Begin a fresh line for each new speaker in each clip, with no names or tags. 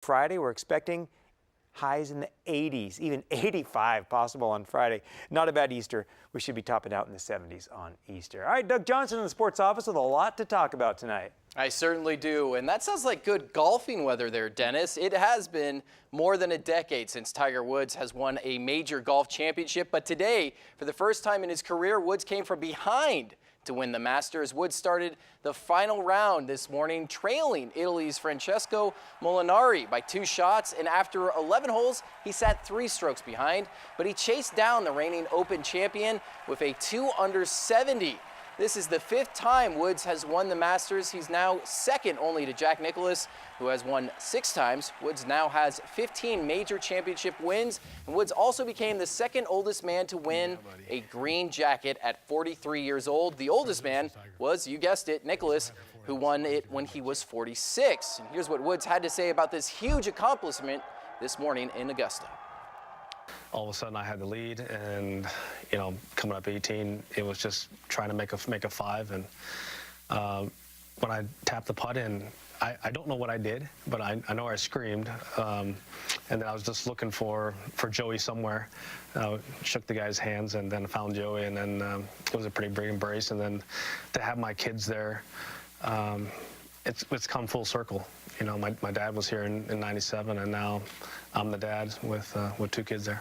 Friday, we're expecting highs in the 80s, even 85 possible on Friday. Not a bad Easter. We should be topping out in the 70s on Easter. All right, Doug Johnson in the sports office with a lot to talk about tonight.
I certainly do, and that sounds like good golfing weather there, Dennis. It has been more than a decade since Tiger Woods has won a major golf championship, but today, for the first time in his career, Woods came from behind to win the Masters. Woods started the final round this morning, trailing Italy's Francesco Molinari by 2 shots, and after 11 holes, he sat 3 strokes behind, but he chased down the reigning Open champion with a 2 under 70. This is the 5th time Woods has won the Masters. He's now second only to Jack Nicklaus, who has won 6 times. Woods now has 15 major championship wins, and Woods also became the 2nd oldest man to win a green jacket at 43 years old. The oldest man was, you guessed it, Nicklaus, who won it when he was 46. And here's what Woods had to say about this huge accomplishment this morning in Augusta.
All of a sudden I had the lead, and coming up 18, it was just trying to make a 5. And when I tapped the putt in, I don't know what I did, but I know I screamed. And then I was just looking for Joey somewhere. Shook the guy's hands and then found Joey, and then it was a pretty big embrace. And then to have my kids there, it's come full circle. My dad was here in '97, and now I'm the dad with 2 kids there.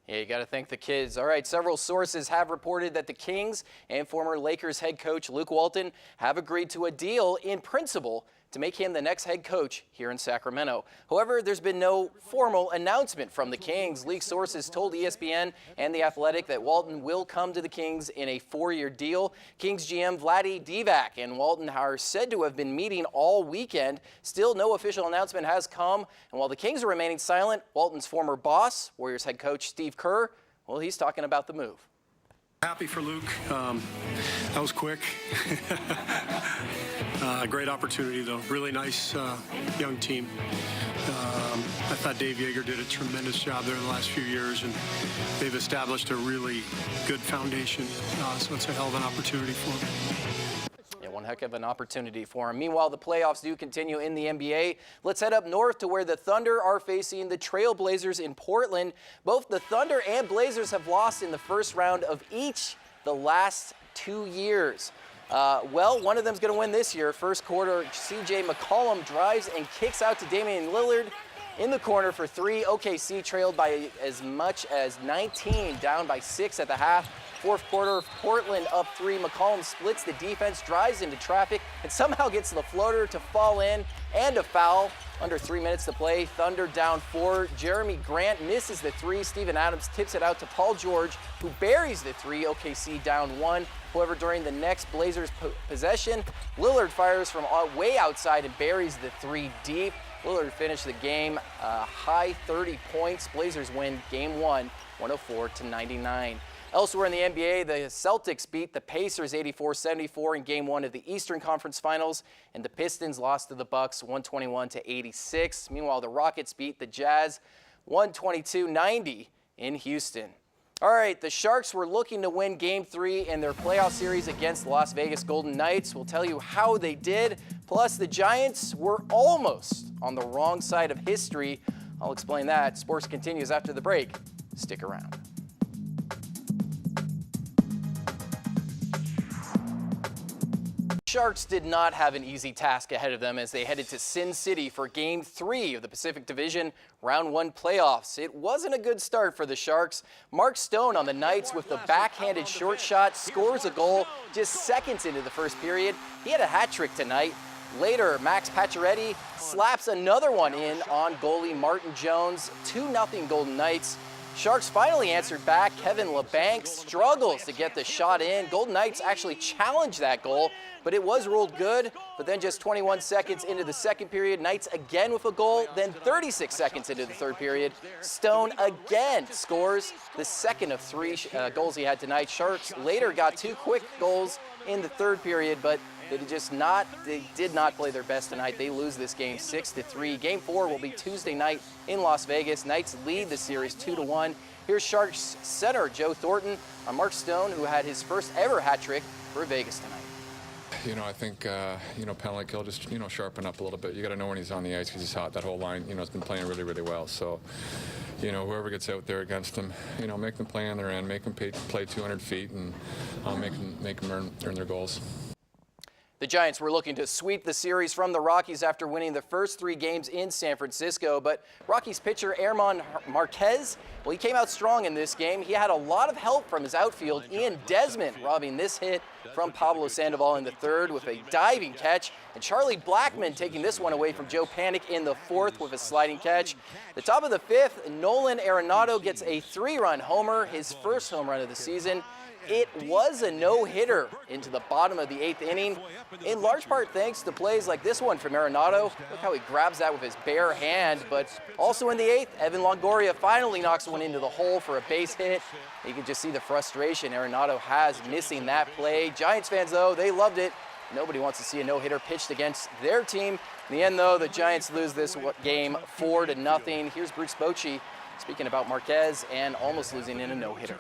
Yeah, you got to thank the kids. All right, several sources have reported that the Kings and former Lakers head coach Luke Walton have agreed to a deal in principle to make him the next head coach here in Sacramento. However, there's been no formal announcement from the Kings. League sources told ESPN and The Athletic that Walton will come to the Kings in a 4-year deal. Kings GM Vlade Divac and Walton are said to have been meeting all weekend. Still, no official announcement has come. And while the Kings are remaining silent, Walton's former boss, Warriors head coach Steve Kerr, well, he's talking about the move.
Happy for Luke. That was quick. Great opportunity, though. Really nice young team. I thought Dave Yeager did a tremendous job there the last few years, and they've established a really good foundation. So it's a hell of an opportunity for them.
Yeah, one heck of an opportunity for him. Meanwhile, the playoffs do continue in the NBA. Let's head up north to where the Thunder are facing the Trailblazers in Portland. Both the Thunder and Blazers have lost in the first round of each the last 2 years. Well, one of them's going to win this year. First quarter, C.J. McCollum drives and kicks out to Damian Lillard in the corner for 3. OKC trailed by as much as 19, down by 6 at the half. Fourth quarter, Portland up 3. McCollum splits the defense, drives into traffic, and somehow gets the floater to fall in and a foul. Under 3 minutes to play, Thunder down 4. Jeremy Grant misses the 3. Steven Adams tips it out to Paul George, who buries the 3. OKC down 1. However, during the next Blazers possession, Lillard fires from way outside and buries the 3 deep. Lillard finished the game high 30 points. Blazers win game 1, 104-99. Elsewhere in the NBA, the Celtics beat the Pacers 84-74 in Game 1 of the Eastern Conference Finals, and the Pistons lost to the Bucks 121-86. Meanwhile, the Rockets beat the Jazz 122-90 in Houston. All right, the Sharks were looking to win Game 3 in their playoff series against the Las Vegas Golden Knights. We'll tell you how they did. Plus, the Giants were almost on the wrong side of history. I'll explain that. Sports continues after the break. Stick around. Sharks did not have an easy task ahead of them as they headed to Sin City for Game 3 of the Pacific Division Round 1 playoffs. It wasn't a good start for the Sharks. Mark Stone on the Knights with the backhanded short shot scores a goal just seconds into the first period. He had a hat trick tonight. Later, Max Pacioretty slaps another one in on goalie Martin Jones. 2-0 Golden Knights. Sharks finally answered back. Kevin LeBanc struggles to get the shot in. Golden Knights actually challenged that goal, but it was ruled good. But then just 21 seconds into the second period, Knights again with a goal. Then 36 seconds into the third period, Stone again scores the second of 3 goals he had tonight. Sharks later got 2 quick goals in the third period, but they did not play their best tonight. They lose this game 6-3. Game 4 will be Tuesday night in Las Vegas. Knights lead the series 2-1. Here's Sharks center Joe Thornton on Mark Stone, who had his first ever hat trick for Vegas tonight.
I think, penalty kill just, sharpen up a little bit. You got to know when he's on the ice because he's hot. That whole line, has been playing really, really well. So, whoever gets out there against him, make them play on their end, make them play 200 feet, and make them earn their goals.
The Giants were looking to sweep the series from the Rockies after winning the first 3 games in San Francisco, but Rockies pitcher German Marquez, well, he came out strong in this game. He had a lot of help from his outfield, Ian Desmond, robbing this hit from Pablo Sandoval in the 3rd with a diving catch, and Charlie Blackmon taking this one away from Joe Panik in the 4th with a sliding catch. The top of the 5th, Nolan Arenado gets a 3-run homer, his first home run of the season. It was a no-hitter into the bottom of the 8th inning, in large part thanks to plays like this one from Arenado. Look how he grabs that with his bare hand, but also in the 8th, Evan Longoria finally knocks one into the hole for a base hit. You can just see the frustration Arenado has missing that play. Giants fans, though, they loved it. Nobody wants to see a no-hitter pitched against their team. In the end, though, the Giants lose this game 4-0. Here's Bruce Bochy speaking about Marquez and almost losing in a no-hitter.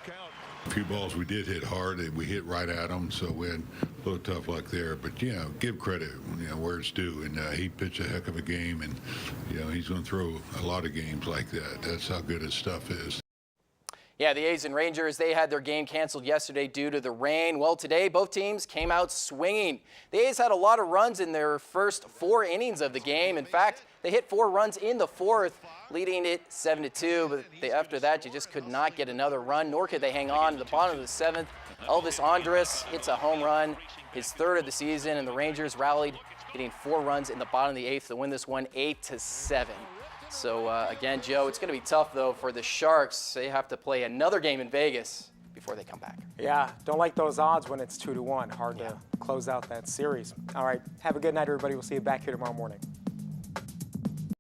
A few balls we did hit hard, and we hit right at them, so we had a little tough luck there. But, give credit, where it's due. And he pitched a heck of a game, and, he's going to throw a lot of games like that. That's how good his stuff is.
Yeah, the A's and Rangers, they had their game canceled yesterday due to the rain. Well, today, both teams came out swinging. The A's had a lot of runs in their first 4 innings of the game. In fact, they hit 4 runs in the 4th, leading it 7-2. But after that, you just could not get another run, nor could they hang on. To the bottom of the 7th, Elvis Andrus hits a home run, his 3rd of the season, and the Rangers rallied, hitting 4 runs in the bottom of the 8th to win this one 8-7. So, again, Joe, it's going to be tough, though, for the Sharks. They have to play another game in Vegas before they come back.
Yeah, don't like those odds when it's 2-1. Hard to close out that series. All right, have a good night, everybody. We'll see you back here tomorrow morning.